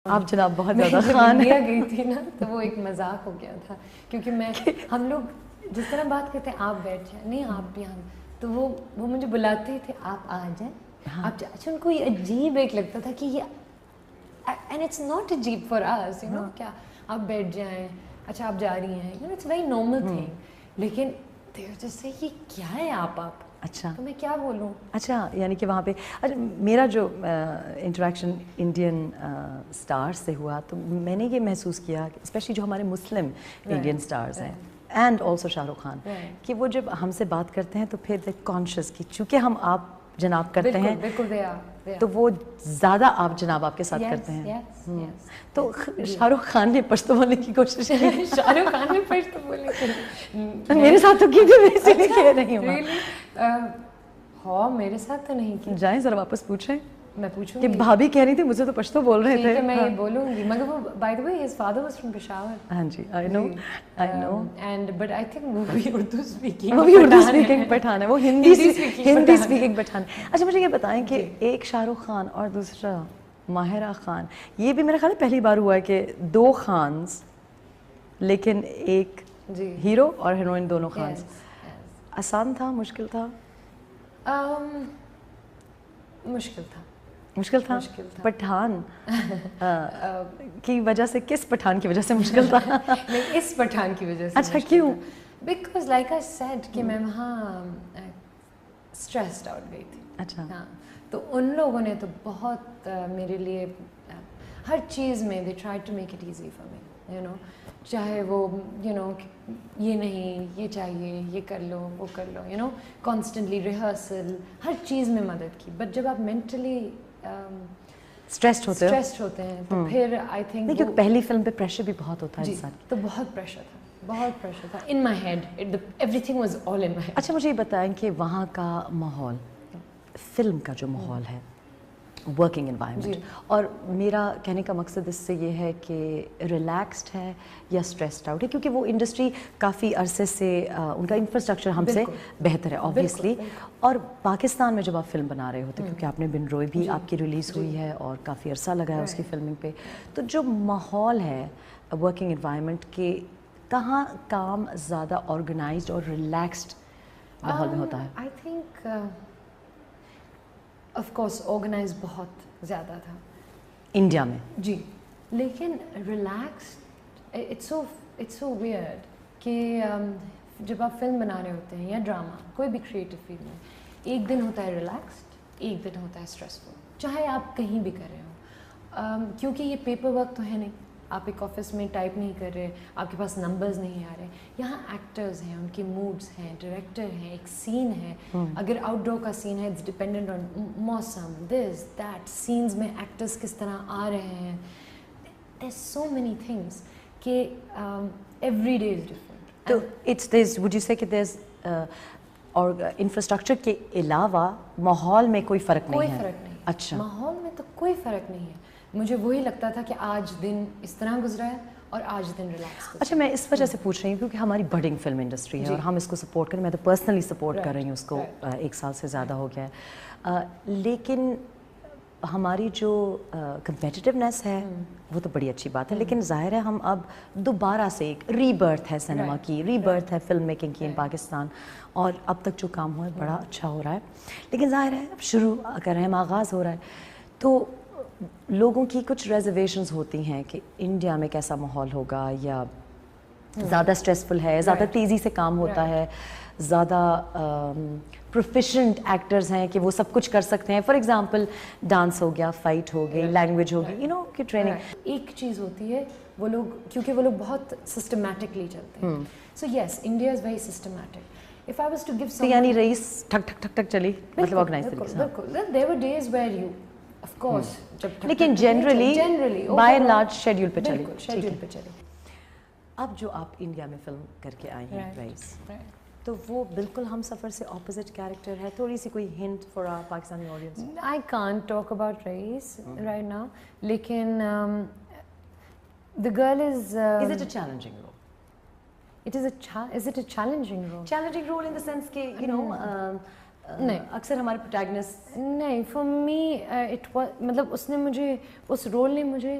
آپ جناب بہت زیادہ خان انڈیا گئی تھی نا تو وہ ایک مذاق ہو گیا تھا کیونکہ میں ہم لوگ جس طرح بات کرتے ہیں آپ بیٹھ جائیں نہیں آپ یہاں تو وہ مجھے بلاتے تھے آپ آ جائیں آپ اچھا ان کو یہ عجیب ایک لگتا تھا کہ یہ اینڈ اٹس ناٹ عجیب فار اس یو نو کیا آپ بیٹھ جائیں اچھا آپ جا رہی ہیں you know it's very normal thing لیکن جیسے یہ کیا ہے آپ اچھا تو میں کیا بولوں. اچھا یعنی کہ وہاں پہ میرا جو انٹریکشن انڈین اسٹارس سے ہوا تو میں نے یہ محسوس کیا اسپیشلی جو ہمارے مسلم انڈین اسٹارز ہیں اینڈ آلسو شاہ رخ خان کہ وہ جب ہم سے بات کرتے ہیں تو پھر دے کانشیس کی چونکہ ہم آپ جناب کرتے ہیں تو وہ زیادہ آپ جناب آپ کے ساتھ کرتے ہیں. تو شاہ رخ خان نے پشتو بولنے کی کوشش کی. شاہ رخ خان نے پشتو بولنے کی میرے ساتھ تو کی تھی میں اسی لیے کہہ رہی ہوں. ہاں میرے ساتھ تو نہیں کی. جائیں ذرا واپس پوچھیں. میں پوچھوں کہ بھابھی کہہ رہی تھی مجھے تو پشتو بول رہے تھے. میں یہ بولوں گی مگر وہ by the way his father was from Peshawar. ہاں جی آئی نو اینڈ بٹ آئی تھنک وہ بھی اردو اسپیکنگ پٹھان ہے وہ ہندی اسپیکنگ پٹھان. اچھا مجھے یہ بتائیں کہ ایک شاہ رخ خان اور دوسرا ماہرہ خان یہ بھی میرا خیال ہے پہلی بار ہوا ہے کہ دو خانز لیکن ایک ہیرو اور ہیروئن دونوں خانز. آسان تھا مشکل تھا؟ مشکل تھا. پٹھان کی وجہ سے کس پٹھان کی وجہ سے مشکل تھا؟ اس پٹھان کی وجہ سے. اچھا کیوں؟ بیکاز لائک آئی سیڈ کہ میں وہاں اسٹریسڈ آؤٹ گئی تھی. اچھا ہاں تو ان لوگوں نے تو بہت میرے لیے ہر چیز میں they try to make it easy for me you know چاہے وہ یو نو یہ نہیں یہ چاہیے یہ کر لو وہ کر لو یو نو کانسٹنٹلی ریہرسل ہر چیز میں مدد کی. بٹ جب آپ مینٹلی اسٹریسڈ ہوتے ہیں تو پھر آئی تھنک کیونکہ پہلی فلم پہ پریشر بھی بہت ہوتا ہے انسان تو بہت پریشر تھا in my head everything was all in my head. اچھا مجھے یہ بتائیں کہ وہاں کا ماحول فلم کا جو ماحول ہے ورکنگ انوائرمنٹ اور میرا کہنے کا مقصد اس سے یہ ہے کہ ریلیکسڈ ہے یا اسٹریسڈ آؤٹ ہے کیونکہ وہ انڈسٹری کافی عرصے سے ان کا انفراسٹرکچر ہم سے بہتر ہے آبویسلی. اور پاکستان میں جب آپ فلم بنا رہے ہوتے کیونکہ آپ نے بن روئی بھی آپ کی ریلیز ہوئی ہے اور کافی عرصہ لگا ہے اس کی فلمنگ پہ تو جو ماحول ہے ورکنگ انوائرمنٹ کے کہاں کام زیادہ آرگنائزڈ اور ریلیکسڈ ماحول میں ہوتا ہے؟ I think of course organize بہت زیادہ تھا انڈیا میں جی لیکن ریلیکسڈ اٹس سو ویئرڈ کہ جب آپ فلم بنا رہے ہوتے ہیں یا ڈرامہ کوئی بھی کریٹو فیلڈ میں ایک دن ہوتا ہے ریلیکسڈ ایک دن ہوتا ہے اسٹریسفل چاہے آپ کہیں بھی کر رہے ہوں کیونکہ یہ پیپر ورک تو ہے نہیں آپ ایک آفس میں ٹائپ نہیں کر رہے آپ کے پاس نمبرز نہیں آ رہے یہاں ایکٹرز ہیں ان کے موڈز ہیں ڈائریکٹر ہیں ایک سین ہے اگر آؤٹ ڈور کا سین ہے اٹس ڈپینڈنٹ آن موسم دس دیٹ سینز میں ایکٹرز کس طرح آ رہے ہیں دیر سو مینی تھنگس کہ ایوری ڈے از ڈفرینٹ. تو اٹس دس وڈ یو سے کہ دیر از اور انفراسٹرکچر کے علاوہ ماحول میں کوئی فرق نہیں ہے؟ کوئی فرق نہیں. اچھا ماحول میں تو کوئی فرق نہیں ہے. مجھے وہی لگتا تھا کہ آج دن اس طرح گزرا ہے اور آج دن ریلیکس. اچھا میں اس وجہ سے پوچھ رہی ہوں کیونکہ ہماری بڈنگ فلم انڈسٹری ہے اور ہم اس کو سپورٹ کریں میں تو پرسنلی سپورٹ کر رہی ہوں اس کو 1 سال سے زیادہ ہو گیا ہے لیکن ہماری جو کمپیٹیونیس ہے وہ تو بڑی اچھی بات ہے لیکن ظاہر ہے ہم اب دوبارہ سے ایک ری برتھ ہے سنیما کی ری برتھ ہے فلم میکنگ کی ان پاکستان اور اب تک جو کام ہوا ہے بڑا اچھا ہو رہا ہے لیکن ظاہر ہے اب شروع کر رہے ہیں آغاز ہو رہا ہے تو لوگوں کی کچھ ریزرویشنز ہوتی ہیں کہ انڈیا میں کیسا ماحول ہوگا یا زیادہ اسٹریسفل ہے زیادہ تیزی سے کام ہوتا ہے زیادہ پروفیشنٹ ایکٹرز ہیں کہ وہ سب کچھ کر سکتے ہیں فار ایگزامپل ڈانس ہو گیا فائٹ ہو گئی لینگویج ہو گئی یو نو کہ ٹریننگ. ایک چیز ہوتی ہے وہ لوگ کیونکہ وہ لوگ بہت سسٹمیٹکلی چلتے ہیں so yes India is very systematic. If I was to give some یعنی رئیس ٹھک ٹھک ٹھک ٹھک چلی مطلب آرگنائز طریقے سے. بالکل there were days where you of course لیکن generally by and large schedule پہ چلی. شیڈیول پہ چلی. اب جو آپ انڈیا میں فلم کر کے آئی ہیں رئیس تو وہ بالکل ہم سفر سے اپوزٹ کیریکٹر ہے تھوڑی سی کوئی hint for Pakistani audience? I can't talk about Raees right now لیکن the girl is it a challenging role? Is it a challenging role? Challenging role in the sense کہ you know نہیں اکثر ہمارے پروٹیگنسٹ نہیں فار می اٹ واز مطلب اس نے مجھے اس role نے مجھے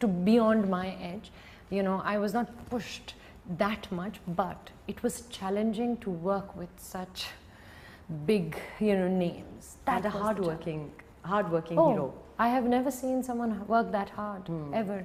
to beyond my edge. You know, I was not pushed that much, but it was challenging to work with such big, you know, names. And a was the hardworking oh, hero. I have never seen someone work that hard ever.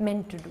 meant to do.